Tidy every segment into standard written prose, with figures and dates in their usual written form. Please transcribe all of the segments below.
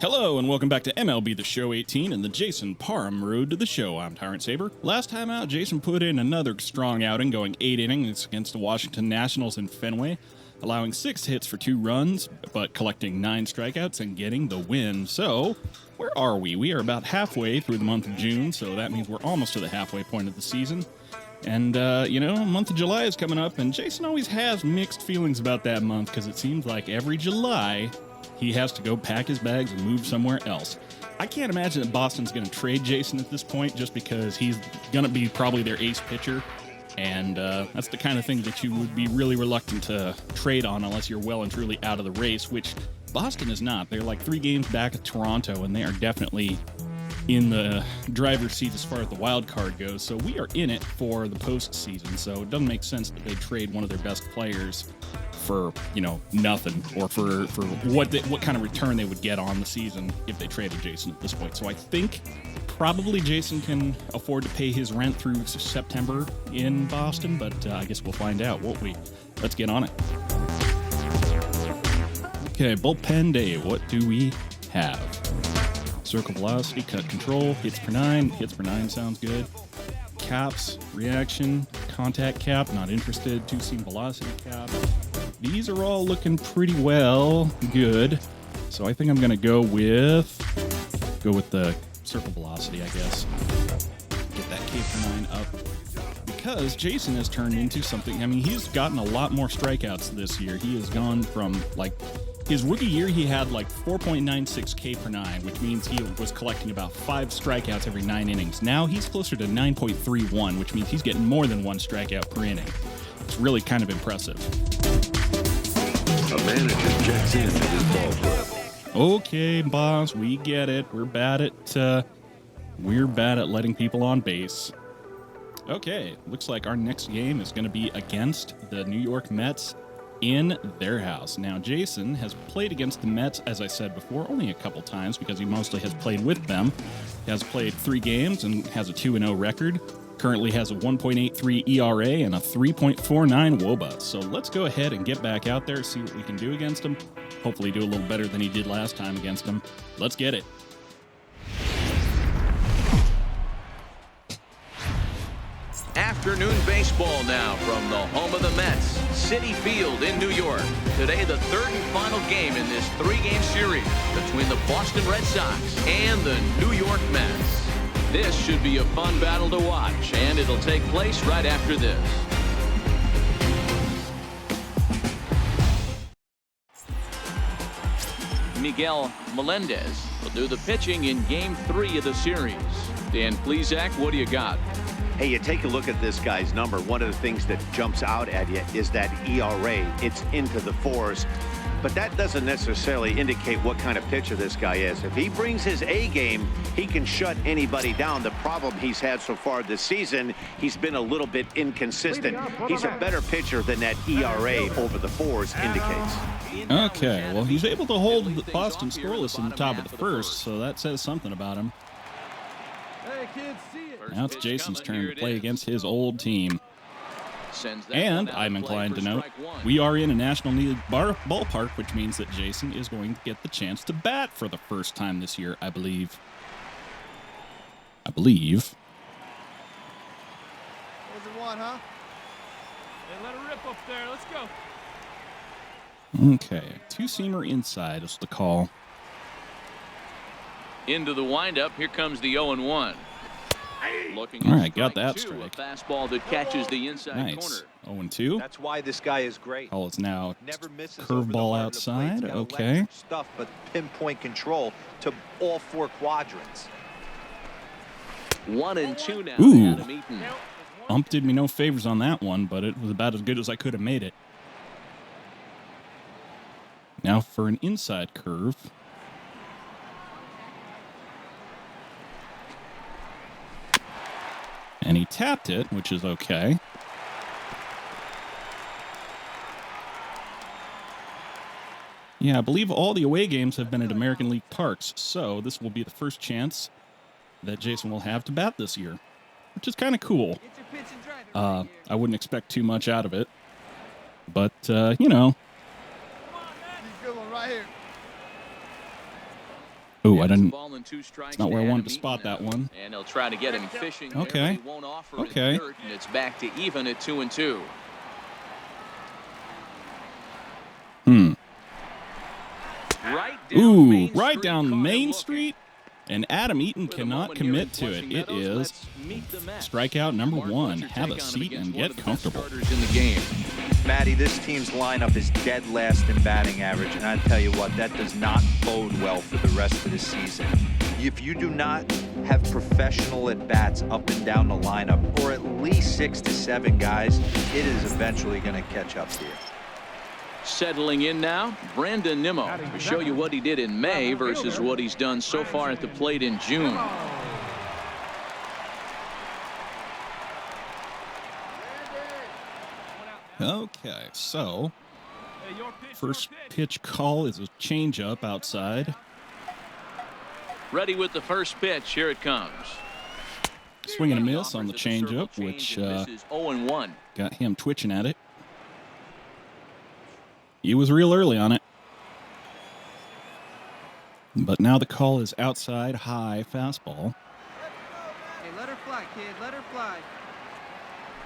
Hello and welcome back to MLB The Show 18 and the Jason Parham Road to the Show. I'm Tyrant Saber. Last time out, Jason put in another strong outing, going 8 innings against the Washington Nationals in Fenway, allowing 6 hits for 2 runs, but collecting 9 strikeouts and getting the win. So, where are we? We are about halfway through the month of June, so that means we're almost to the halfway point of the season. And, month of July is coming up, and Jason always has mixed feelings about that month because it seems like every July he has to go pack his bags and move somewhere else. I can't imagine that Boston's going to trade Jason at this point just because he's going to be probably their ace pitcher. And that's the kind of thing that you would be really reluctant to trade on unless you're well and truly out of the race, which Boston is not. They're like 3 games back at Toronto, and they are definitely in the driver's seat as far as the wild card goes. So we are in it for the postseason. So it doesn't make sense that they trade one of their best players for, nothing, or for what kind of return they would get on the season if they traded Jason at this point. So I think probably Jason can afford to pay his rent through September in Boston, but I guess we'll find out, won't we? Let's get on it. Okay, bullpen day. What do we have? Circle velocity, cut control, hits per 9. Hits per 9 sounds good. Caps, reaction, contact cap, not interested. 2-seam velocity cap. These are all looking pretty well good. So I think I'm going to go with the circle velocity, I guess. Get that K per 9 up. Because Jason has turned into something. I mean, he's gotten a lot more strikeouts this year. He has gone from, his rookie year, he had 4.96 K per 9, which means he was collecting about 5 strikeouts every 9 innings. Now he's closer to 9.31, which means he's getting more than 1 strikeout per inning. It's really kind of impressive. A manager checks in at his ballpark. Okay, boss, we get it. We're bad at letting people on base. Okay, looks like our next game is going to be against the New York Mets in their house. Now, Jason has played against the Mets, as I said before, only a couple times because he mostly has played with them. He has played 3 games and has a 2-0 record. Currently has a 1.83 ERA and a 3.49 WOBA. So let's go ahead and get back out there, see what we can do against him. Hopefully do a little better than he did last time against him. Let's get it. Afternoon baseball now from the home of the Mets, Citi Field in New York. Today, the 3rd and final game in this 3-game series between the Boston Red Sox and the New York Mets. This should be a fun battle to watch, and it'll take place right after this. Miguel Melendez will do the pitching in Game 3 of the series. Dan Plesac, what do you got? Hey, you take a look at this guy's number. One of the things that jumps out at you is that ERA. It's into the 4s. But that doesn't necessarily indicate what kind of pitcher this guy is. If he brings his A game, he can shut anybody down. The problem he's had so far this season, he's been a little bit inconsistent. He's a better pitcher than that ERA over the 4s indicates. Okay, well, he's able to hold Boston scoreless in the top of the 1st, so that says something about him. Now it's Jason's turn to play against his old team. And I'm inclined to note, we are in a National League ballpark, which means that Jason is going to get the chance to bat for the first time this year, I believe. What does it want, huh? Hey, let it rip up there. Let's go. Okay, 2-seamer inside is the call. Into the windup, here comes the 0-1. Looking all right, got that strike. A fastball that catches the inside nice. corner. 0-2. That's why this guy is great. Call is now Never misses curveball outside. Okay. Stuff, but pinpoint control to all 4 quadrants. 1-2 now. Ooh. Adam Eaton. Ump did me no favors on that one, but it was about as good as I could have made it. Now for an inside curve. And he tapped it, which is okay. Yeah, I believe all the away games have been at American League parks, so this will be the first chance that Jason will have to bat this year, which is kind of cool. I wouldn't expect too much out of it, but, He's good one right here. Oh, I didn't. Ball and 2 strikes It's not where I to wanted to Adam spot Eaton that now. one. And they'll try to get him fishing. Okay. There, but he won't offer in Okay. the third, and it's back to even at 2-2. Right down Ooh, Main right Street, down caught him Main looking. Street. And Adam Eaton With a cannot moment here in commit to it. Flushing It Meadows, is let's meet the Mets. strikeout number Mark 1. Butcher Have a take on him seat against and one get of the best comfortable. starters in the game. Matty, this team's lineup is dead last in batting average, and I tell you what, that does not bode well for the rest of the season. If you do not have professional at-bats up and down the lineup, or at least 6 to 7 guys, it is eventually going to catch up to you. Settling in now, Brandon Nimmo to show you what he did in May versus what he's done so far at the plate in June. Okay, so Hey, your pitch, first your pitch. pitch call is a changeup outside. Ready with the first pitch. Here it comes. Swing and a miss on the Offers at circle changeup, change which and misses 0-1. got him twitching at it. He was real early on it. But now the call is outside, high fastball. Hey, let her fly, kid. Let her fly.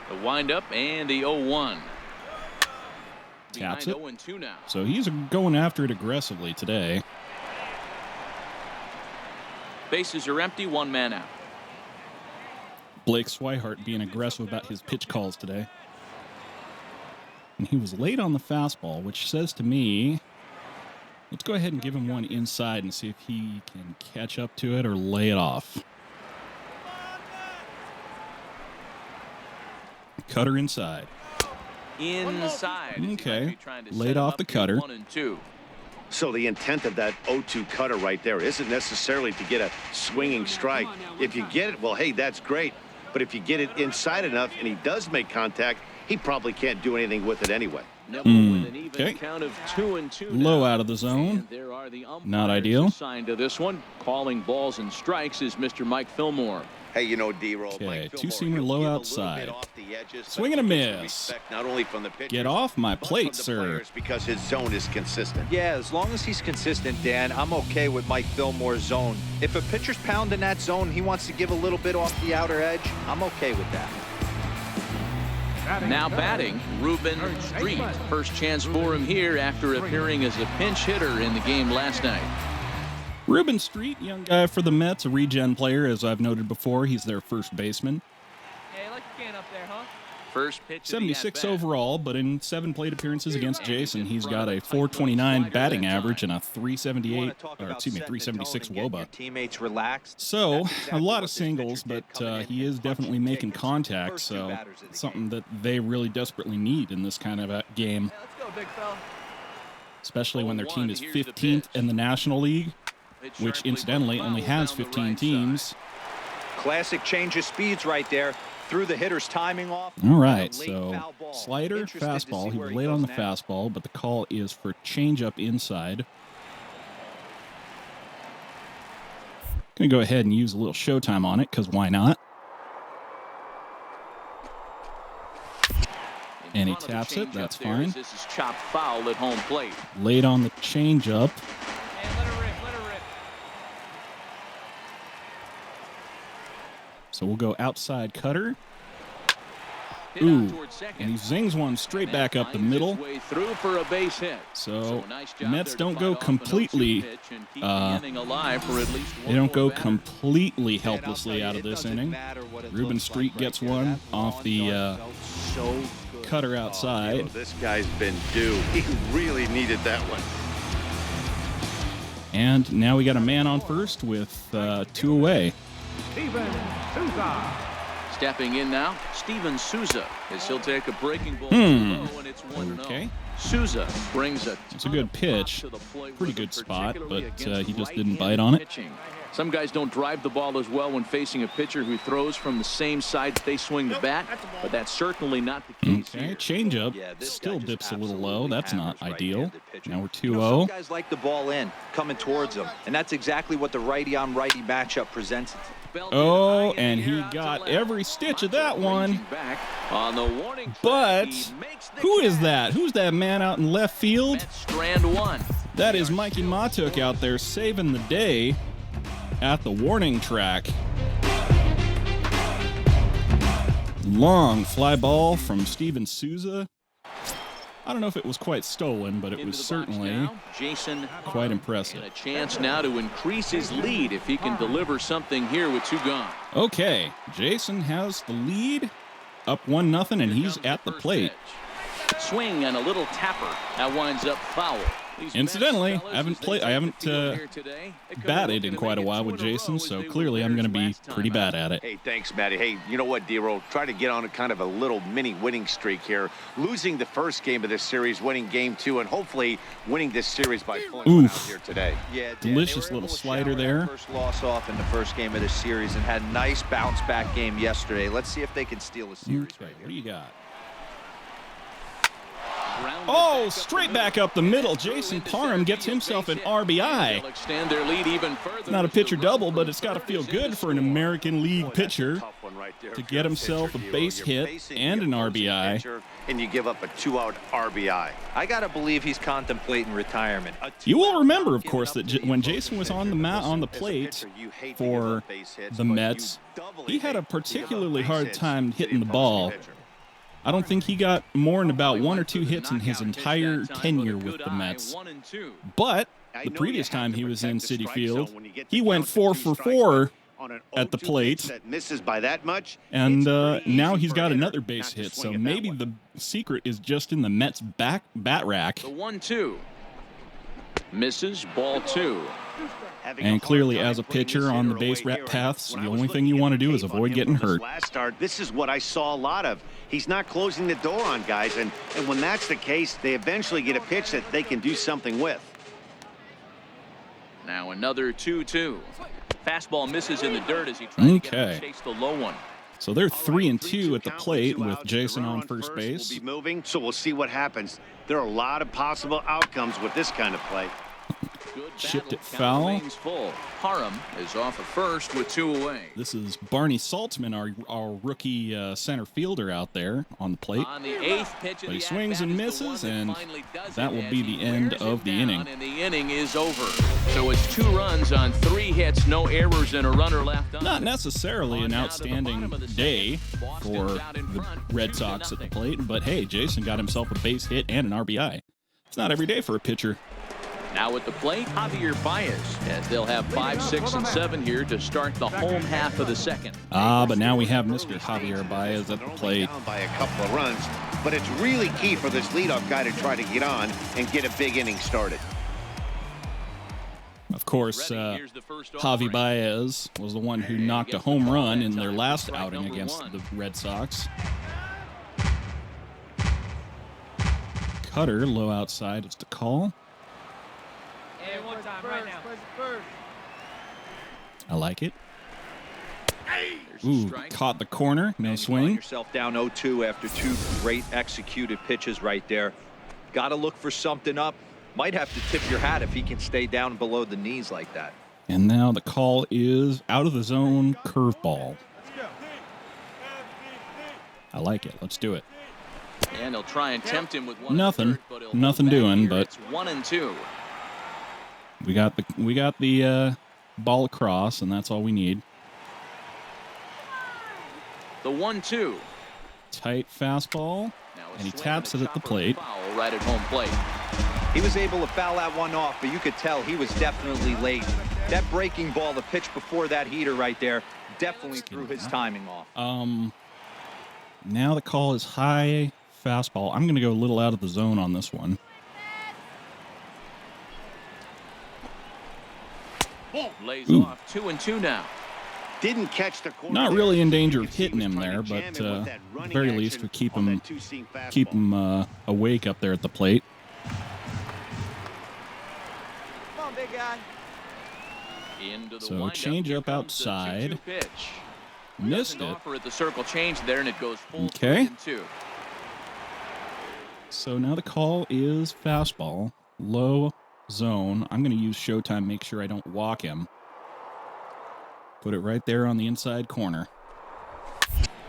The windup and the 0-1. Taps Behind it. 0-2 now. So he's going after it aggressively today. Bases are empty, 1 man out. Blake Swihart being aggressive about his pitch calls today. And he was late on the fastball, which says to me, let's go ahead and give him one inside and see if he can catch up to it or lay it off. Cutter inside. Inside. Okay. Laid off the cutter. 1-2. So the intent of that 0-2 cutter right there isn't necessarily to get a swinging strike. If you get it, well, hey, that's great. But if you get it inside enough and he does make contact, he probably can't do anything with it anyway. With an even Okay. count of 2-2 Low now. out of the zone. And there are the Not umpires ideal. assigned to this one. Calling balls and strikes is Mr. Mike Fillmore. Hey, you know, D-roll. Okay, Mike Fillmore, two-seamer he'll low give a little outside. bit off the edges, but Swing and a he gets the miss. respect not only from the pitchers, Get off my but plate, from the sir. players, because his zone is consistent. Yeah, as long as he's consistent, Dan, I'm okay with Mike Fillmore's zone. If a pitcher's pounding that zone, he wants to give a little bit off the outer edge, I'm okay with that. Now batting, Ruben Street. First chance for him here after appearing as a pinch hitter in the game last night. Ruben Street, young guy for the Mets, a regen player, as I've noted before. He's their first baseman. Hey, let your can up there, huh? First pitch of the 76 at-bat. overall, but in 7 plate appearances against Jason, he's got a 429 batting average and a 378, or excuse me, 376 WOBA. Teammates relaxed. So, That's exactly a lot what of this singles, pitcher did but coming in he is and definitely punching making tickets. contact, First two so batters of the something that they really desperately need in this kind of a game, Hey, let's go, big fella. especially when their team is 0-1, here's the 15th pitch. in the National League, Pitch which sharply incidentally fouled only has down the 15 right teams. side. Classic change of speeds right there. Threw the hitter's timing off. All right, A late so foul ball. slider, Interested to fastball. see He where was late on the goes now. fastball, but the call is for changeup inside. Gonna go ahead and use a little showtime on it, because why not? In And he front of the taps it, changeup that's there, fine. as This is chopped foul at home plate. Late on the changeup. Hey, let her rip, let her rip. So we'll go outside cutter. Hit out Ooh, towards second. and he zings one straight And back up the finds its middle. way through for a base hit. So a nice job Mets there to don't fight go off an 0-2 completely. pitch and keep the uh, inning alive for at least They one don't go more batter. completely Dan, I'll helplessly tell you, out of it this doesn't inning. matter what it Ruben looks Street like gets right there. one That off lawn the dart felt so good. cutter You outside. know, this guy's been due. He really needed that one. And now we got a man on first with 2 away. Steven Souza. Stepping in now, Steven Souza, as he'll take a breaking ball to low, and it's 1-0. Okay. Souza brings a It's a good ton of pop pitch. to the plate Pretty with good it, spot, particularly but, against he just didn't right-handed bite on it. pitching. Some guys don't drive the ball as well when facing a pitcher who throws from the same side that they swing the bat, but that's certainly not the case Okay, here. changeup Yeah, this guy still just dips a little low. absolutely That's not hammers ideal. right-handed pitching. Now we're You know, 2-0. some guys like the ball in, coming towards them, and that's exactly what the righty-on-righty matchup presents. Belted Oh, high in and the he air out to got left. every stitch of that Macho one. ranging back on the warning track. But He makes the who is catch. that? Who's that man out in left field? Mets strand one. That is Mikey Matuk out there saving the day. at the warning track. Long fly ball from Steven Souza. I don't know if it was quite stolen, but it was certainly Jason quite impressive. And a chance now to increase his lead if he can deliver something here with 2 gone. Okay, Jason has the lead, up 1-0, and he's at the plate. Swing and a little tapper. That winds up foul. Incidentally, I haven't batted in quite a while with Jason, so clearly I'm going to be pretty bad at it. Hey, thanks, Matty. Hey, you know what, D-Roll? Try to get on a kind of a little mini winning streak here. Losing the first game of this series, winning game 2, and hopefully winning this series by pulling one out here today. Yeah, Dan, delicious little slider there. First loss off in the first game of this series and had a nice bounce back game yesterday. Let's see if they can steal a series right here. What do you got? Oh, straight back up the middle. Jason Parham gets himself an RBI. It's not a pitcher double, but it's got to feel good for an American League pitcher to get himself a base hit and an RBI. And you give up a 2-out RBI. I got to believe he's contemplating retirement. You will remember, of course, that when Jason was on the plate for the Mets, he had a particularly hard time hitting the ball. I don't think he got more than about 1 or 2 hits in his entire tenure with the Mets. But the previous time he was in Citi Field, he went 4 for 4 at the plate. Misses by that much. And now he's got another base hit. So maybe the secret is just in the Mets' bat rack. The 1-2. Misses, ball 2. And clearly, as a pitcher on the base paths, the only thing you want to do is avoid getting hurt. Last start, this is what I saw a lot of. He's not closing the door on guys, and when that's the case, they eventually get a pitch that they can do something with. Now another 2-2. Fastball misses in the dirt as he tries to chase the low one. So they're 3-2 at the plate with Jason on first base. We'll be moving, so we'll see what happens. There are a lot of possible outcomes with this kind of play. Chipped it foul. Parham is off at first with 2 away. This is Barney Saltzman, our rookie center fielder out there on the plate. On the 8th pitch but he swings and misses, and that will be the end of the inning. And the inning is over. So it's 2 runs on 3 hits, no errors, and a runner left on. Not necessarily an outstanding day for the Red Sox at the plate, but hey, Jason got himself a base hit and an RBI. It's not every day for a pitcher. Now at the plate, Javier Baez, as they'll have 5, 6, and 7 here to start the home half of the second. But now we have Mr. Javier Baez at the plate. Down by a couple of runs, but it's really key for this leadoff guy to try to get on and get a big inning started. Of course, Javi Baez was the one who knocked a home run in their last outing against the Red Sox. Cutter, low outside is the call. I like it. Ooh, caught the corner. No swing. Yourself down 0-2 after 2 great executed pitches right there. Got to look for something up. Might have to tip your hat if he can stay down below the knees like that. And now the call is out of the zone curveball. I like it. Let's do it. And they'll try and tempt him with 1. Nothing doing, but it's 1-2. We got the ball across, and that's all we need. The 1-2. Tight fastball, and he taps it at the plate. Foul right at home plate. He was able to foul that one off, but you could tell he was definitely late. That breaking ball, the pitch before that heater right there, definitely threw his timing off. Now the call is high fastball. I'm going to go a little out of the zone on this one. Lays off 2-2 now. Didn't catch the corner. Not really in danger of hitting him there, but at the very least we keep him awake up there at the plate. Come on, big guy. So change up outside. Missed it. At the circle change there, and it goes full. Okay. 2. So now the call is fastball, low zone. I'm going to use Showtime, make sure I don't walk him. Put it right there on the inside corner.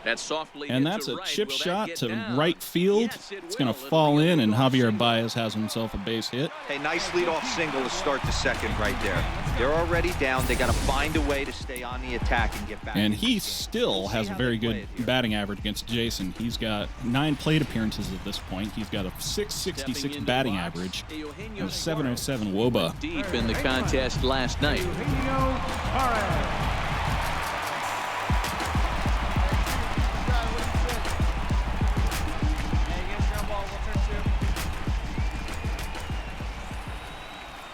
That's softly And hit that's to a right. chip Will that shot get to down? right field. Yes, it It's going to will. It'll fall be in, and a Javier single. Baez has himself a base hit. Hey, nice leadoff single to start the second right there. They're already down. They got to find a way to stay on the attack and get back. And into he the game. still We'll has see a how very they play good it here. batting average against Jason. He's got 9 plate appearances at this point. He's got a Stepping .666 into batting the box, average Eugenio and a .707 WOBA. deep in the contest last night. Eugenio Parham.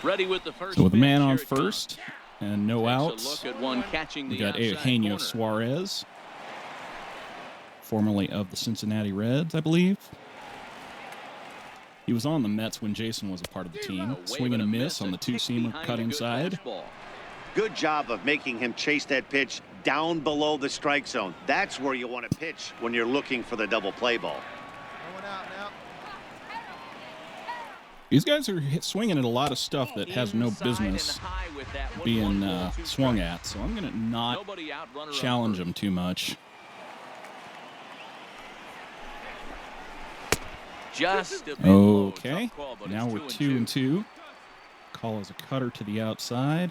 Ready with the first. So with a man pitch, on here it comes. first and no Takes a outs, look at one catching we the got outside Eugenio corner. Suarez, formerly of the Cincinnati Reds, I believe. He was on the Mets when Jason was a part of the team. A wave Swing and a miss on the a kick two-seamer behind cut a good inside. fastball. Good job of making him chase that pitch down below the strike zone. That's where you want to pitch when you're looking for the double play ball. Going out now. These guys are swinging at a lot of stuff that has no Inside business and high with that one. being 1-2 swung strike. at, so I'm going to not Nobody out, runner on challenge first. him too much. Just a bit low. Okay, Tough call, but now it's we're 2 and 2-2. Call is a cutter to the outside.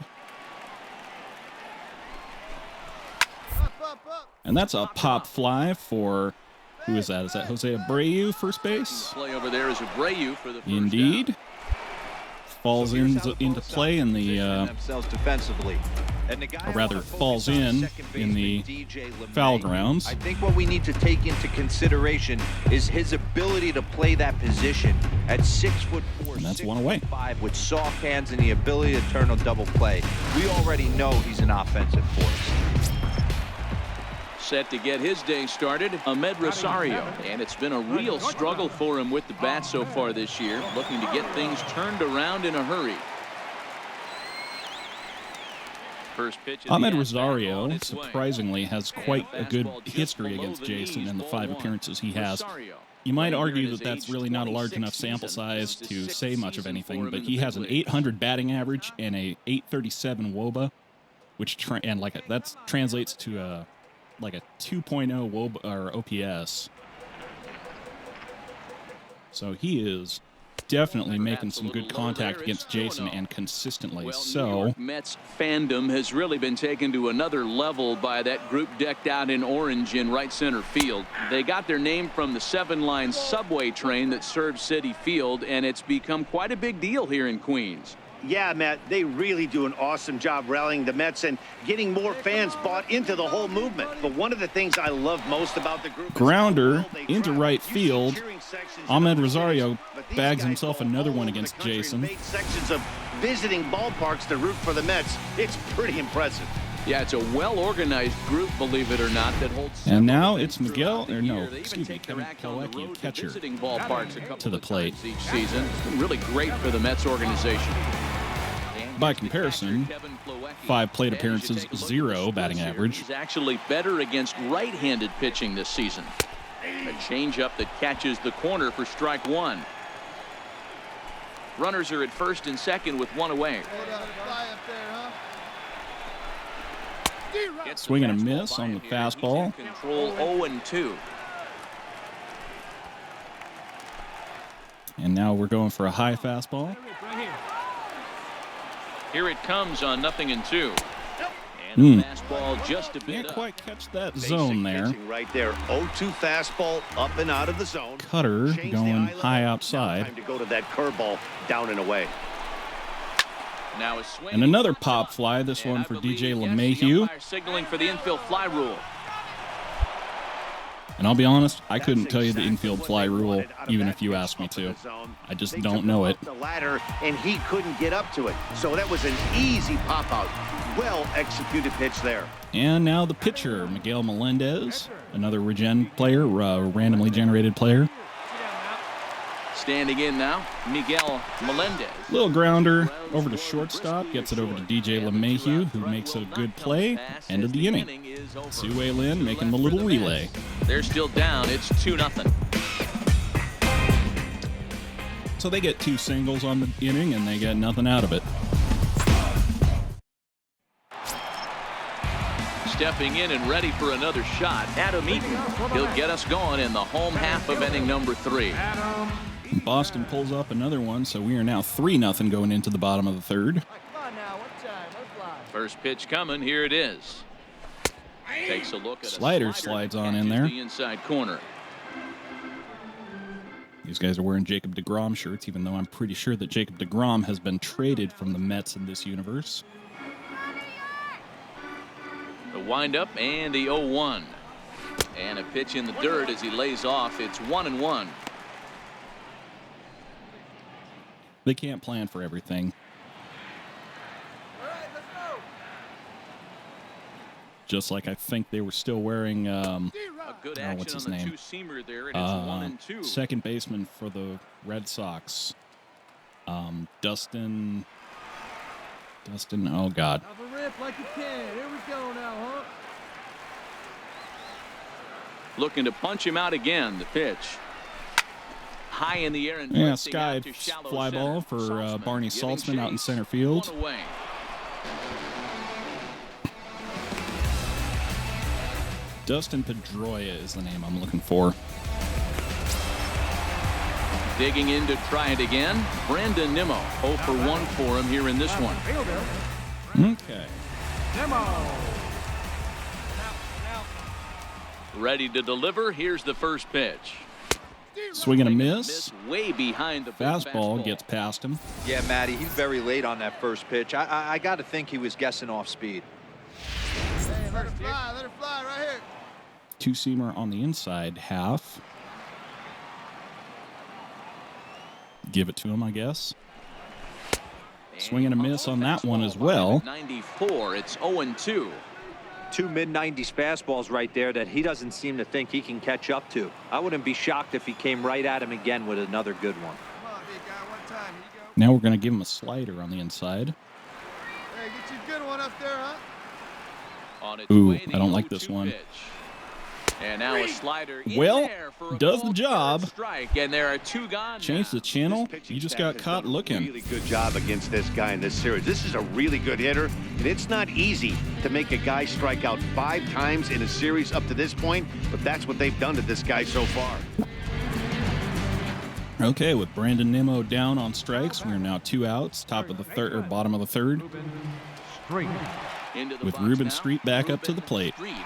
Up. And that's a pop fly for, who is that? Is that Jose Abreu, first base? Play over there is Abreu for the first Indeed. down. Falls So here's how into both play in sides the, position themselves defensively. And the guy or rather I wanna falls focus on in second in the baseman DJ LeMay. foul grounds. I think what we need to take into consideration is his ability to play that position at 6'4", And that's one away. 6'5", with soft hands and the ability to turn a double play. We already know he's an offensive force. Set to get his day started, Ahmed Rosario. And it's been a real struggle for him with the bat so far this year, looking to get things turned around in a hurry. First pitch of the Ahmed at-bat Rosario, on its way. surprisingly, has quite a good Fastball just history below against the Jason knees, in the ball 5 one. appearances he has. Rosario. You might Playing argue here in that his that's really not a large 26th enough sample season. size This is to his say sixth much of season for anything, him but in he the has an big leagues. 800 batting average and a 837 WOBA, which that translates to a 2.0 WOBA or OPS. So he is definitely making some good contact against Jason and consistently. Well, New So York Mets fandom has really been taken to another level by that group decked out in orange in right center field. They got their name from the 7-line subway train that serves Citi Field, and it's become quite a big deal here in Queens. Yeah, Matt, they really do an awesome job rallying the Mets and getting more fans bought into the whole movement. But one of the things I love most about the group is Grounder how well they into travel. right You see field. cheering sections Ahmed in Rosario cities, but these bags guys himself go another all one over the against country and Jason. make sections of visiting ballparks to root for the Mets. It's pretty impressive. Yeah, it's a well-organized group, believe it or not, that holds. And now several it's events Miguel- throughout the or no, year. They even excuse me, take their Kevin act on the Plawecki, road to catcher, visiting ballparks a couple to the of plate. times each season. It's been really great for the Mets organization. And By here's the comparison, catcher, Kevin Plawecki. 5 plate And as you appearances, take a look at 0 the batting splits here, average. He's actually better against right-handed pitching this season. A changeup that catches the corner for strike one. Runners are at first and second with one away. Fly up there, huh? Gets the Swing and a fastball miss by on him the here. He's in fastball. Control 0-2. And now we're going for a high fastball. Right here. Here it comes on 0-2. And the fastball just a bit Can't up. quite catch that Basic zone there. pitching right there. 0-2 fastball up and out of the zone. Cutter Change the going eye level. high Now outside. time to go to that curveball down and away. Now a swing. And another pop fly, this And one I for believe, DJ yes, the LeMahieu. umpire signaling for the infield fly rule. And I'll be honest, I couldn't That's tell you the exactly infield what fly they rule, wanted out of even that if you pitch asked me up in to. the zone. I just They don't took know him it. up the ladder, and he couldn't get up to it. So that was an easy pop out. Well executed pitch there. And now the pitcher, Miguel Melendez, another regen player, randomly generated player. Standing in now, Miguel Melendez. Little grounder over to shortstop, gets it over to DJ LeMahieu, who makes a good play. End of the inning. Sue Lin making the little relay. They're still down. It's 2-0. So they get 2 singles on the inning, and they get nothing out of it. stepping in and ready for another shot, Adam Eaton. He'll get us going in the home half of inning number 3. Boston pulls up another one, so we are now 3-0 going into the bottom of the third. Come on now, one time, let's fly. First pitch coming. Here it is. Takes a look at Slider slides on in there. The inside corner. These guys are wearing Jacob deGrom shirts, even though I'm pretty sure that Jacob deGrom has been traded from the Mets in this universe. The windup and the 0-1. And a pitch in the dirt as he lays off. It's 1-1. They can't plan for everything. All right, let's go. Just like I think they were still wearing A good action what's his on the name? two-seamer there, and it's 1-2. second baseman for the Red Sox. Dustin, oh God. Have a rip like you can. Here we go now, huh? Looking to punch him out again. The pitch. High in the air and Yeah, drifting sky out to shallow fly center. ball for Saltzman Barney giving Saltzman out in chase. center field. 1 away. Dustin Pedroia is the name I'm looking for. Digging in to try it again. Brandon Nimmo. 0 for 1 for him here in this one. Okay. Ready to deliver. Here's the first pitch. Swing and a miss. Way behind the Fastball gets past him. Yeah, Matty, he's very late on that first pitch. I got to think he was guessing off speed. Hey, let it fly right here. Two-seamer on the inside half. Give it to him, I guess. Swing and a miss on that one as well. 94. It's 0-2. Two mid-90s fastballs right there that he doesn't seem to think he can catch up to. I wouldn't be shocked if he came right at him again with another good one. Come on, big guy, one time. Here you go. Now we're going to give him a slider on the inside. Hey, get you a good one up there, huh? On its Ooh, way, the I don't like 0-2 this one. pitch. And now a slider in Well, there for a does the called job. third strike, and there are 2 gone. Change the channel. Pitching You just staff got has caught done a looking. Really good job against this guy in this series. This is a really good hitter, and it's not easy to make a guy strike out 5 times in a series up to this point, but that's what they've done to this guy so far. Okay, with Brandon Nimmo down on strikes, we are now 2 outs, top of the third or bottom of the third. Into the With box Ruben now. Street back up to the Ruben plate. Street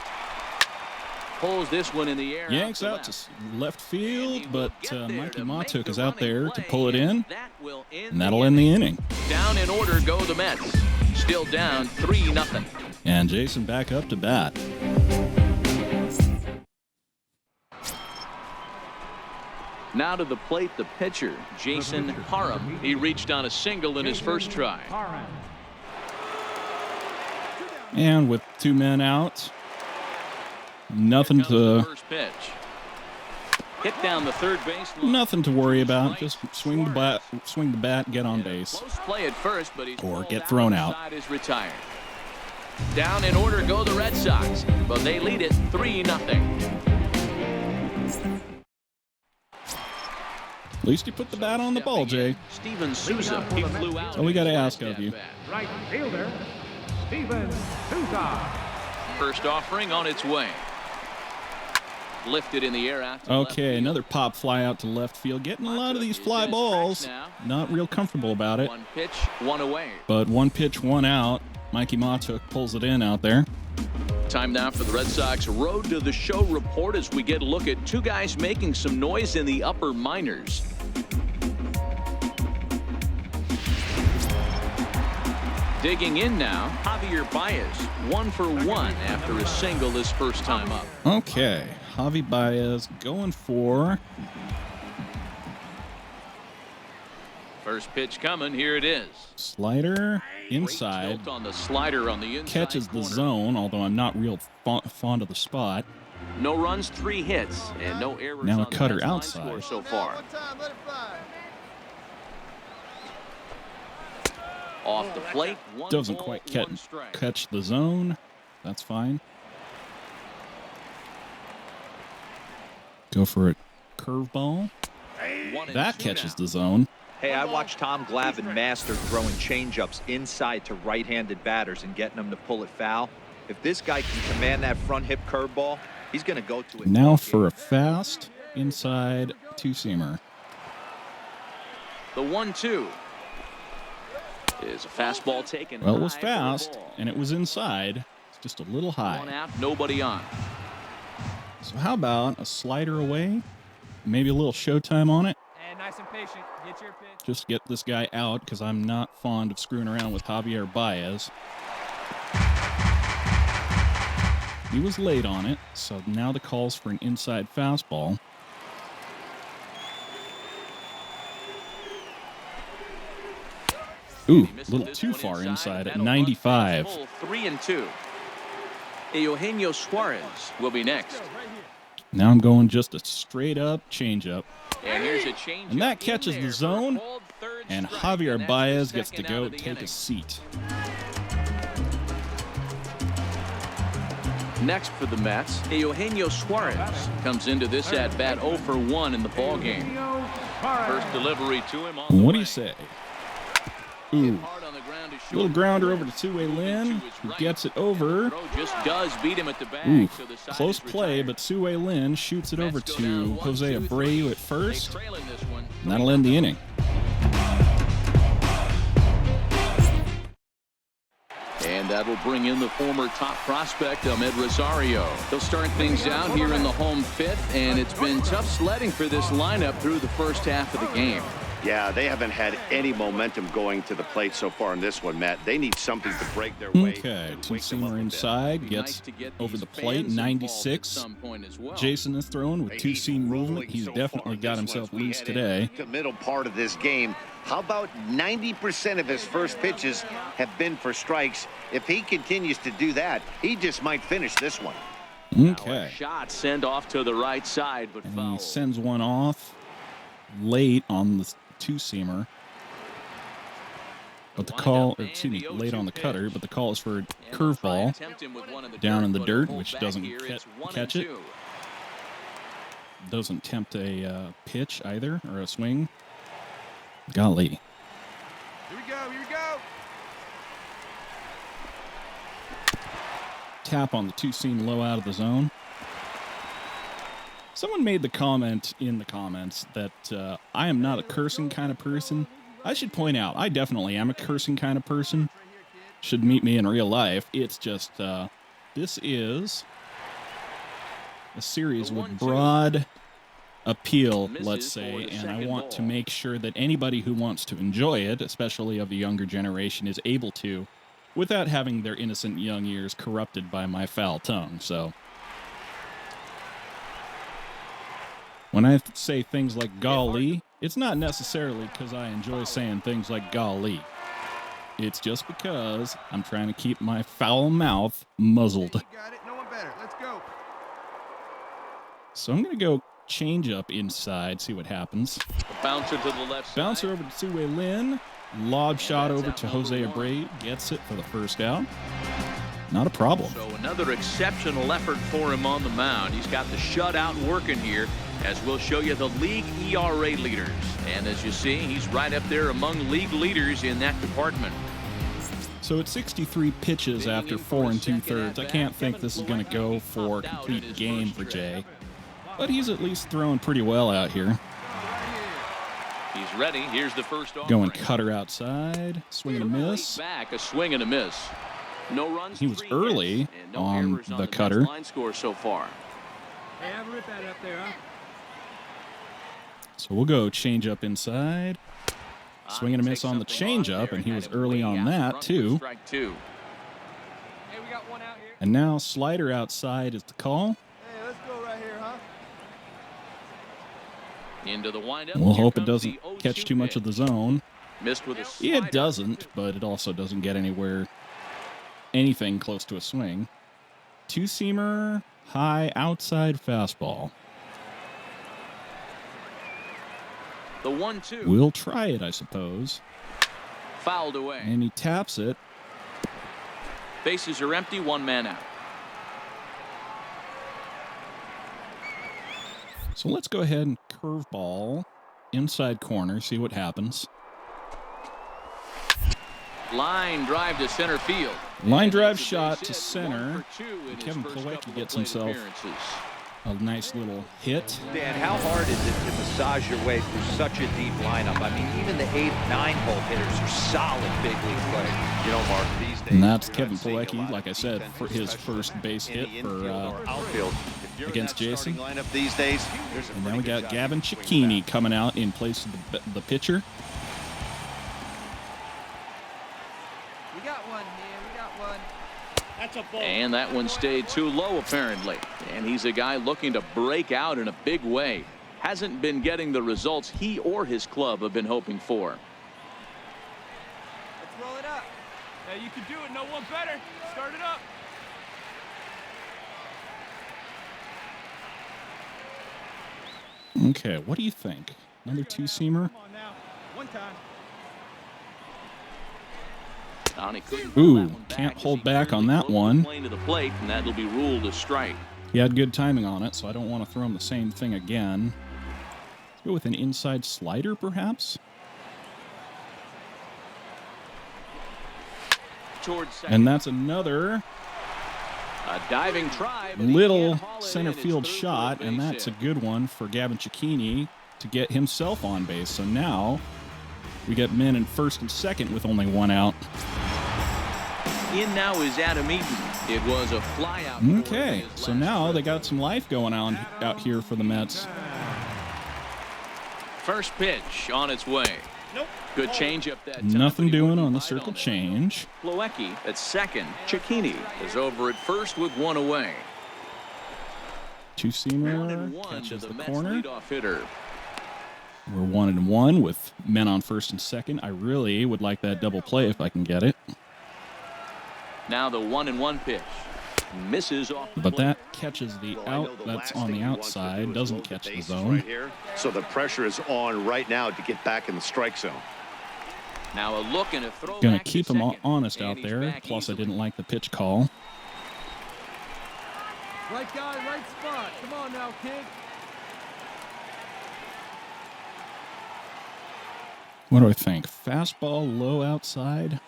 pulls this one in the air. Yanks out to left field, but Mikey Matuk is out there to pull it in, and that'll end the inning. Down in order go the Mets. Still down 3-0. And Jason back up to bat. Now to the plate, the pitcher, Jason Parham. He reached on a single in his first try. And with 2 men out, nothing Here comes the to first pitch. Hit down the third base line. nothing to worry about. Just swing the bat, get on base. Close play at first, but he's Or pulled get thrown out. Side is retired. Down in order go the Red Sox, but they lead it 3-0. At least you put the bat on the ball, Jay. Steven Souza, he flew out. So we got to in his ask last of you. at-bat. Right fielder, Steven Souza. First offering on its way. Lifted in the air out to left Okay, field. another pop fly out to left field. Getting a lot of these fly balls. Not real comfortable about it. 1 pitch, 1 away. But 1 pitch, 1 out. Mikey Matuk pulls it in out there. Time now for the Red Sox Road to the Show report as we get a look at 2 guys making some noise in the upper minors. Digging in now, Javier Baez, 1 for 1 after a single his first time up. Okay, Javi Baez going for First pitch coming, here it is. slider Great inside. tilt on the slider on the inside Catches the corner. zone, although I'm not real fond of the spot. No runs, 3 hits, and no errors Now a on the cutter Mets line outside. score so Now, far. one time, let it fly. Off the plate, 1 Doesn't ball, quite 1 strike. catch the zone. That's fine. Go for a curveball. 1 and That 2 catches now. the zone. Hey, I watched Tom Glavine master throwing changeups inside to right-handed batters and getting them to pull it foul. If this guy can command that front hip curveball, he's going to go to it. Now for a fast inside two-seamer. The 1-2 is a fastball taken. Well, it was high for the fast, ball. and it was inside. It's just a little high. One out, nobody on. So how about a slider away? Maybe a little showtime on it? And nice and patient. Get your pitch. Just get this guy out, because I'm not fond of screwing around with Javier Baez. He was late on it, so now the call's for an inside fastball. Ooh, a little too far inside at 95. 3-2. Eugenio Suarez will be next. Now I'm going just a straight-up changeup. And here's a change. And that catches the zone, and Javier Baez gets to go take a seat. Next for the Mets, Eugenio Suarez comes into this at-bat 0 for 1 in the ballgame. First delivery to him on the What do way. you say? Ooh, little grounder over to Sue Lin, who gets it over. Just does beat him at the bag, Ooh, so the side close is play, retired. but Sue Lin shoots it over Mets go to down 1, Jose 2, Abreu 3. at first, They trail in this one. and that'll end the inning. And that'll bring in the former top prospect, Ahmed Rosario. He'll start things out here in the home fifth, and it's been tough sledding for this lineup through the first half of the game. Yeah, they haven't had any momentum going to the plate so far in this one, Matt. They need something to break their way. Okay, and wake them up two-seamer a bit. inside, gets over the plate, 96. Jason is throwing with two-seam movement. He's definitely got himself loose today. The middle part of this game, how about 90% of his first pitches have been for strikes? If he continues to do that, he just might finish this one. Okay, Shot send off to the right side, but and foul. he sends one off late on the two-seamer. But the call, or excuse me, late on the cutter, but the call is for a curveball down in the dirt, which doesn't catch it. Doesn't tempt a pitch either, or a swing. Golly. Here we go, here we go. Tap on the two-seam low out of the zone. Someone made the comment in the comments that I am not a cursing kind of person. I should point out, I definitely am a cursing kind of person. Should meet me in real life. It's just, this is a series with broad appeal, let's say, and I want to make sure that anybody who wants to enjoy it, especially of the younger generation, is able to, without having their innocent young ears corrupted by my foul tongue. So when I say things like golly, it's not necessarily because I enjoy saying things like golly. It's just because I'm trying to keep my foul mouth muzzled. You got it, no one better. Let's go. So I'm going to go change up inside, see what happens. Bouncer to the left side. Bouncer over to Sue Lin. Lob shot over to Jose Abreu. Gets it for the first out. Not a problem. So another exceptional effort for him on the mound. He's got the shutout working here, as we'll show you the league ERA leaders. And as you see, he's right up there among league leaders in that department. So it's 63 pitches after 4 2/3. I can't think this is going to go for a complete game for Jay. But he's at least throwing pretty well out here. He's ready. Here's the first offering. Going cutter outside. Swing and a miss. Back, a swing and a miss. No runs. He was 3 early hits, and no on errors the Mets cutter. line score so far. Hey, have a rip at it up there, huh? So we'll go change up inside. Swing and a miss on the change up, and he was early on that too. Strike 2. Hey, we got one out here. And now slider outside is the call. Hey, let's go right here, huh? Into the windup. We'll Here hope it comes doesn't the 0-2 catch too much of the zone. Missed with a slider. It doesn't, but it also doesn't get anything close to a swing. Two-seamer, high outside fastball. The 1-2. We'll try it, I suppose. Fouled away. And he taps it. Bases are empty. 1 man out. So let's go ahead and curveball inside corner, see what happens. Line drive to center field. Line drive shot to center. And Kevin Plawecki gets himself a nice little hit. Dan, how hard is it to massage your way through such a deep lineup? I mean, even the 8, 9-hole hitters are solid big league players. You know, Mark, these days, And that's Kevin Plawecki, like I said, for his first base hit for outfield against Jason. Lineup these days, And now we got Gavin Cicchini coming out in place of the pitcher. We got one here. We got one. That's a ball. And that one stayed too low, apparently. And he's a guy looking to break out in a big way. Hasn't been getting the results he or his club have been hoping for. Let's roll it up. Hey, you can do it. No one better. Start it up. Okay, what do you think? Another two-seamer? Come on now. One time. He couldn't Ooh, pull that one can't back hold as he back on barely that broke the one. plane to the plate, and that'll be ruled a strike. He had good timing on it, so I don't want to throw him the same thing again. Let's go with an inside slider, perhaps? Towards second. And that's another A diving try, but he little can't haul it center in. It's field third for shot, base and that's hit. a good one for Gavin Cicchini to get himself on base. So now we get men in first and second with only one out. In now is Adam Eaton. It was a fly out. for him Okay, in his so last now trip. they got some life going on out here for the Mets. First pitch on its way. Nope. Good changeup that time. Nothing but he doing wouldn't on the bite circle it. change. Plawecki at second. Cicchini is over at first with one away. Two-seamer 1-1 to catches the the Mets corner. leadoff hitter. We're 1-1 with men on first and second. I really would like that double play if I can get it. Now the 1-1 pitch. Misses off. the But plate. that catches the Well, I know out. the That's last on thing the he wants to do outside. is Doesn't load the catch the bases zone. right here. So the pressure is on right now to get back in the strike zone. Now a look and a throw. Gonna back to keep him second. honest And out he's there. back Plus, I easily. didn't like the pitch call. Right guy, right spot. Come on now, kid. What do I think? Fastball low outside.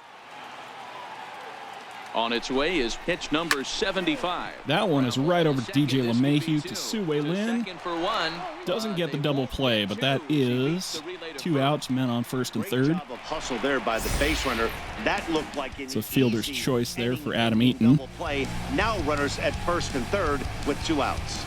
On its way is pitch number 75. That one is right over Second DJ is LeMahieu to Scooby-Doo. Sue Lin. Second for one. Doesn't get the double play, but that is two outs, men on first and Great third. job of hustle there by the base runner. That looked like an It's a fielder's easy choice there for heading Adam Eaton. double play. Now runners at first and third with 2 outs.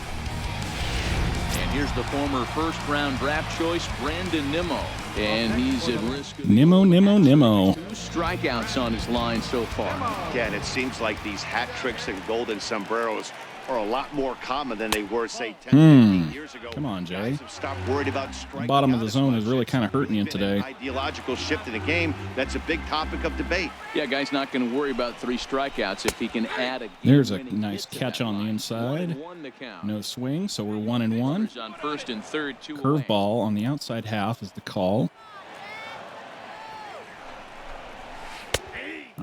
And here's the former first-round draft choice, Brandon Nimmo. And he's at risk of Nimmo. 2 strikeouts on his line so far. Again, it seems like these hat tricks and golden sombreros are a lot more common than they were, say, 10, 15 years ago. Come on, Jay. Guys have stopped worried about striking bottom of the out as zone much. is really kinda It's hurting you been today. an ideological shift in the game. That's a big topic of debate. Yeah, guy's not going to worry about 3 strikeouts if he can add a There's a game-winning nice hit to catch that on the line. inside. 1-1 the count. No swing, so we're 1-1. Runners on first and third, 2 away. Curveball on the outside half is the call.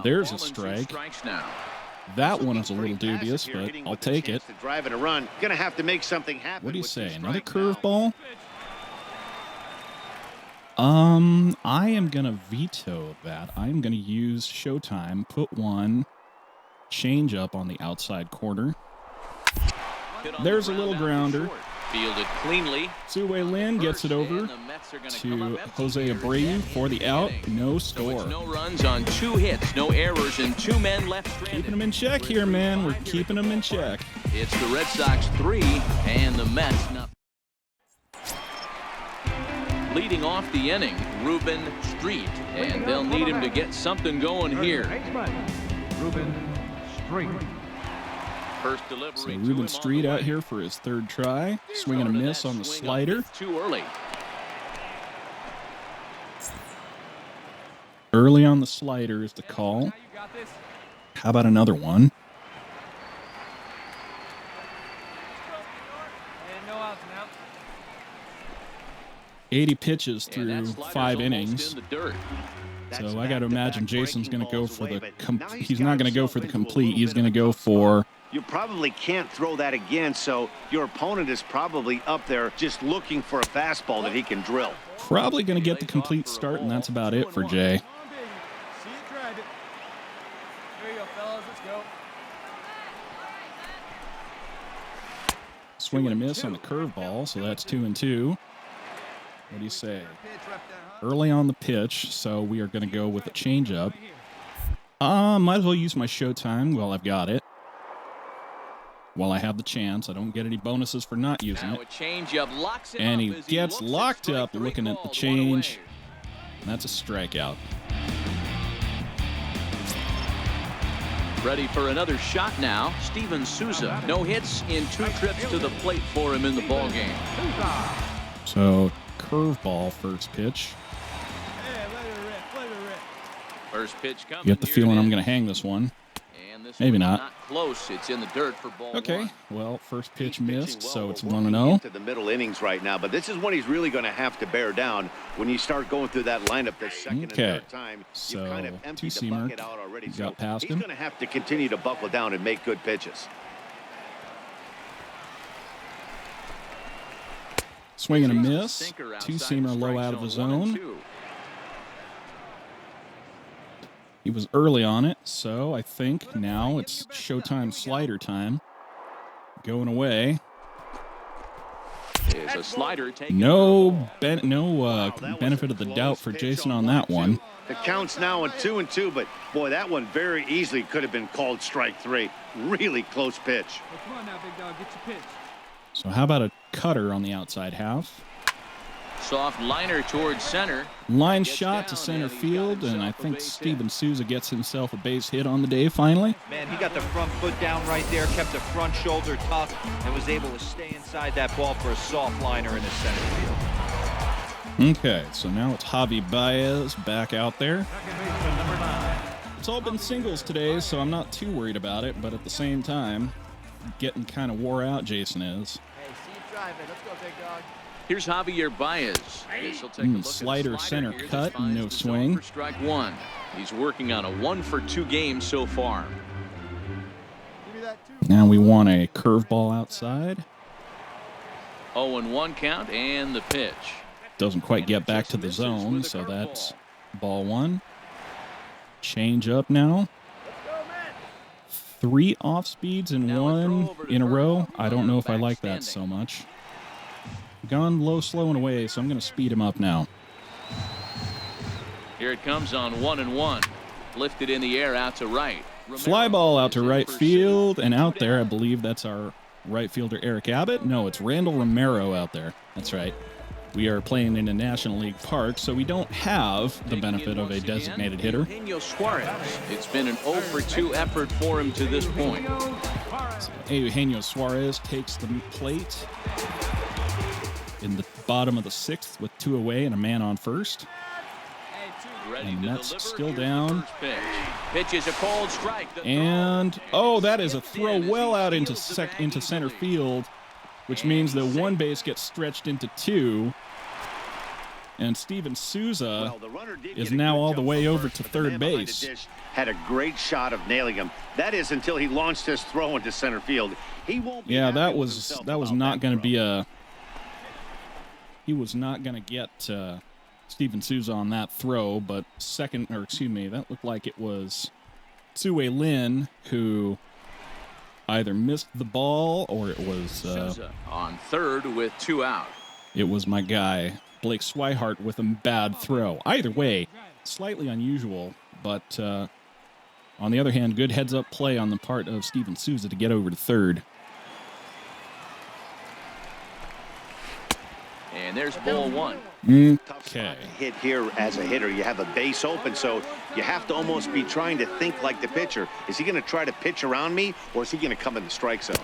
There's a Ball and 2 strike. strikes now. That one is a little dubious, Here, but hitting I'll with a take it. chance to drive and a run. Gonna have to make something happen. What do you with 2 say? Another strikes now. curveball? I am gonna veto that. I'm gonna use Showtime. Put one change up on the outside corner. Hit on There's the a little ground out to grounder. short. Fielded cleanly. Sue Lin gets it over And the Mets are gonna come to up empty Jose here Abreu in for the the out. inning. No So it's score. no runs on 2 hits, no errors, and 2 men left stranded. Keeping them in check here, man. We're keeping them in check. It's the Red Sox 3 and the Mets nothing. Leading off the inning, Ruben Street, and they'll need him to get something going here. Ruben Street. First delivery. So to him Ruben on Street the out way. here for his third try. Swing and a Over to miss that on the swing slider. up too early. Early on the slider is the call. Now you got this. How about another one? And no outs now. 80 pitches And through that slider's 5 almost innings. in the dirt. That's So I got to imagine back-to-back Jason's going to breaking go balls for away, the. but now He's got not going to go himself for the into a complete. little He's bit going of to a go tough spot. for. You probably can't throw that again, so your opponent is probably up there just looking for a fastball that he can drill. Probably going to get the complete start, and that's about it for Jay. Come on, baby. See it, drive it. There you go, fellas. Swing and a miss on the curveball, so that's 2-2. What do you say? Early on the pitch, so we are going to go with a changeup. Might as well use my showtime while I've got it. While I have the chance. I don't get any bonuses for not using it. And he gets locked up looking at the change. And that's a strikeout. Ready for another shot now. Steven Souza. No hits in 2 trips to the plate for him in the ballgame. So, curveball first pitch. First pitch coming. Get the feeling I'm going to hang this one. Maybe not. Close. It's in the dirt for ball Okay. one. Well, first pitch He's pitching missed, well, so but it's we're 1-0. into the middle innings right now, but this is when he's really going to have to bear down when you start going through that lineup the second and Okay. third time. So, You've kind of emptied the two-seamer bucket out already, got past he's him. going to have to continue to buckle down and make good pitches. Swing and a miss. Sinker outside Two-seamer the low strike out of the zone, 1-2. zone. He was early on it, so I think now it's showtime slider time. Going away. Is a slider taken. No benefit of the doubt for Jason on that one. The count's now on 2-2, but boy, that one very easily could have been called strike 3. Really close pitch. Well, come on now, big dog. Get your pitch. So how about a cutter on the outside half? Soft liner towards center. Line Gets shot to down, center and he got field, and I himself a think base hit. Steven Souza gets himself a base hit on the day finally. Man, he got the front foot down right there, kept the front shoulder tucked, and was able to stay inside that ball for a soft liner in the center field. Okay, so now it's Javi Baez back out there. It's all been singles today, so I'm not too worried about it, but at the same time, getting kind of wore out, Jason is. Hey, see you drive it. Let's go, big dog. Here's Javier Baez. This'll take a look at the Slider center here that cut, finds no the zone swing. For strike 1. He's working on a 1-for-2 game so far. Give me that too. Now we want a curveball outside. 0-1 count and the pitch. Doesn't quite get back to the zone, so that's ball one. Change up now. 3 off speeds and Now a throw one over to in a third. row. I don't know if I Back like that standing. so much. Gone low, slow, and away, so I'm going to speed him up now. Here it comes on 1-1. Lifted in the air out to right. Fly ball out to is in right pursuit. field, and out there, I believe that's our right fielder, Eric Abbott. No, it's Randall Romero out there. That's right. We are playing in a National League park, so we don't have the Taking benefit in of a once again, designated hitter. Eugenio Suarez. It's been an 0-for-2 effort for him to this point. Eugenio Suarez takes the plate in the bottom of the 6th with 2 away and a man on first. Ready And to that's deliver. still Here's the down. first pitch. Pitch is a cold strike. The And, throw. oh, that is a throw As he well out into steals the bag into center easily. field, which means that one base gets stretched into 2. And Steven Souza Well, the runner did is get a now good all the jump way from over first, to but the third man behind the base. dish had a great shot of nailing him. That is until he launched his throw into center field. He won't be Yeah, happy that with was himself that was about not that going to throw. be a. He was not going to get Steven Souza on that throw, but that looked like it was Tsue Lin who either missed the ball or it was Souza on third with 2 out. it was my guy Blake Swihart with a bad throw. Either way, slightly unusual, but on the other hand, good heads-up play on the part of Steven Souza to get over to third. And there's ball 1. Tough spot Okay. to hit here as a hitter. You have a base open, so you have to almost be trying to think like the pitcher. Is he going to try to pitch around me, or is he going to come in the strike zone?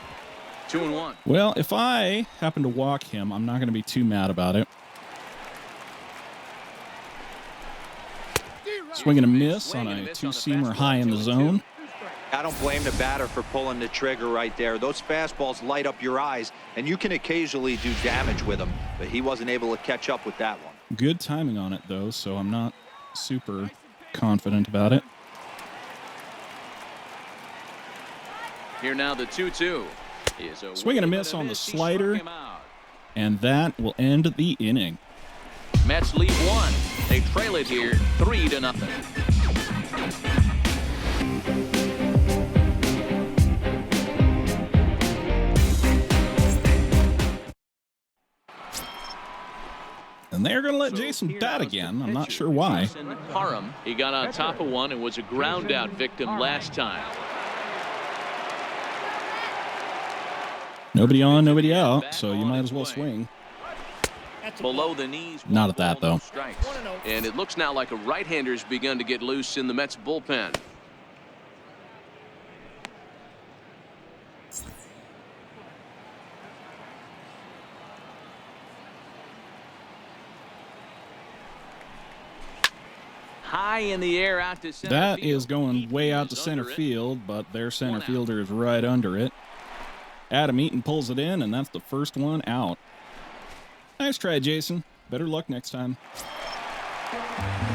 2-1. Well, if I happen to walk him, I'm not going to be too mad about it. Swing and a miss on a 2-seamer high in the zone. I don't blame the batter for pulling the trigger right there. Those fastballs light up your eyes, and you can occasionally do damage with them, but he wasn't able to catch up with that one. Good timing on it, though, so I'm not super confident about it. Here now the 2-2. Is a Swing and a wheel miss and on the He struck slider. him out. And that will end the inning. Mets lead 1. They trail it here 3-0. And they're going to let Jason bat again. I'm not sure why. Jason Parham, he got on top of one and was a ground out victim last time. Nobody on, nobody out, so you might as well swing. Below the knees. Not at that, though. Strikes. And it looks now like a right-hander's begun to get loose in the Mets bullpen. High in the air out to center That field. is going way out to center field, but their center fielder is right under it. Adam Eaton pulls it in, and that's the first one out. Nice try, Jason. Better luck next time.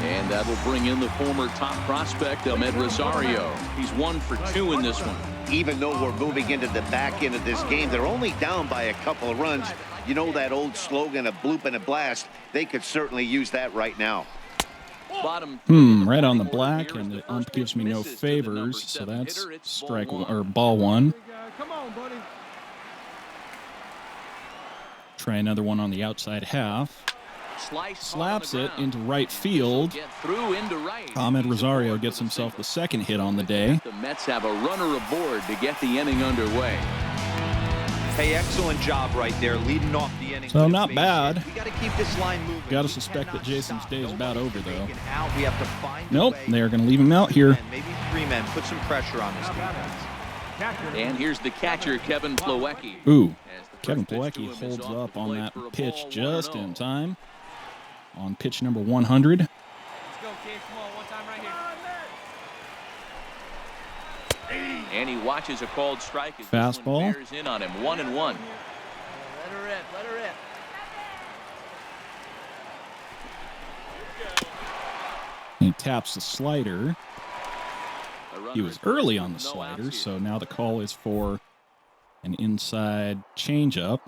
And that will bring in the former top prospect, Ahmed Rosario. He's 1 for 2 in this one. Even though we're moving into the back end of this game, they're only down by a couple of runs. You know that old slogan, a bloop and a blast? They could certainly use that right now. Right on the black, and the ump gives me no favors, so that's strike one, or ball one. Come on, buddy. Try another one on the outside half. Slaps it into right field. Ahmed Rosario gets himself the second hit on the day. The Mets have a runner aboard to get the inning underway. Hey, excellent job right there, leading off the inning. So not bad. We got to keep this line moving. Got to suspect that Jason's day is about over, though. We have to find Nope, they're going to leave him out here. maybe 3 men, put some pressure on this defense. And here's the catcher, Kevin Plawecki. Ooh, Kevin Plawecki holds up on that pitch just in time. On pitch number 100. Let's go, kid. Come on, one time right here. And he watches a called strike as Fastball. this one bears in on him. 1-1. Let her rip. Let her rip. He taps the slider. He was early on the slider, so now the call is for an inside changeup.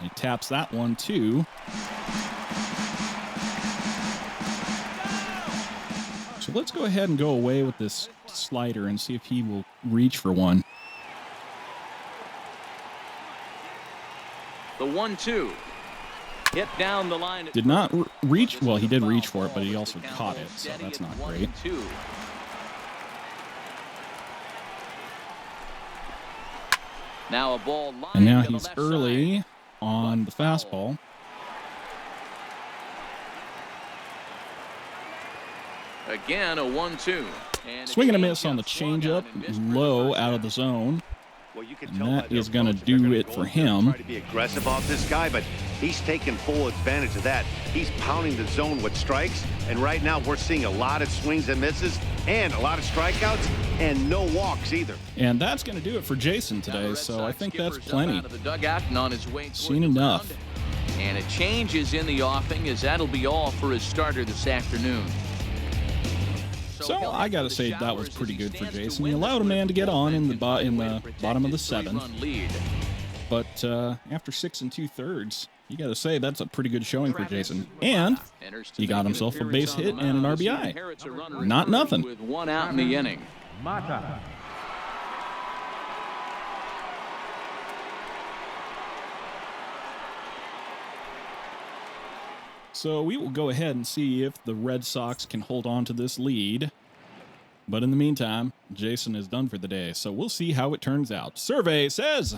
He taps that one, too. So let's go ahead and go away with this slider and see if he will reach for one. The 1-2. Hit down the line. Did not reach. Well, he did reach for it, but he also caught it, so that's not great. 1-2. Now a ball line And now to the he's left early side. on the fastball. Again, a 1-2. Swing and a miss on the changeup, low out of the zone. Well, you can And tell that by is their gonna approach, they're do gonna it go for up there and him. Try to be aggressive off this guy, but he's taking full advantage of that. He's pounding the zone with strikes, and right now we're seeing a lot of swings and misses, and a lot of strikeouts, and no walks either. And that's going to do it for Jason today, so I think that's plenty. Seen enough. And a change is in the offing, as that'll be all for his starter this afternoon. So I got to say that was pretty good for Jason. He allowed a man to get on in the bottom of the 7th. But after 6 2/3, you got to say that's a pretty good showing for Jason. And he got himself a base hit and an RBI. Not nothing. With 1 out in the inning. Mata. So we will go ahead and see if the Red Sox can hold on to this lead. But in the meantime, Jason is done for the day, so we'll see how it turns out. Survey says...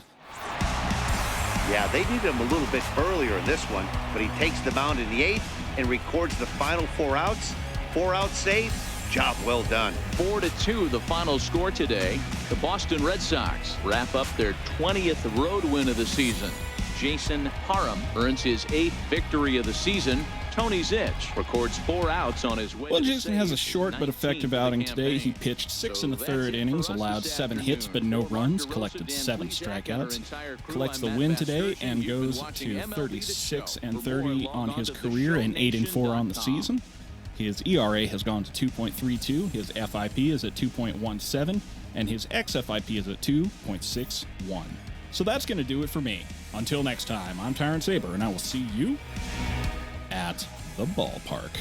Yeah, they needed him a little bit earlier in this one, but he takes the mound in the 8th and records the final 4 outs. 4 out save. Job well done. 4-2 the final score today. The Boston Red Sox wrap up their 20th road win of the season. Jason Parham earns his 8th victory of the season. Tony Zitch records 4 outs on his way. Well, Jason has a short but effective outing today. He pitched 6 1/3 innings, allowed 7 hits but no runs, collected 7 strikeouts, collects the win today, and goes to 36 30 on his career and 8 4 on the season. His ERA has gone to 2.32, his FIP is at 2.17, and his xFIP is at 2.61. So that's going to do it for me. Until next time, I'm Tyrant Saber, and I will see you at the ballpark.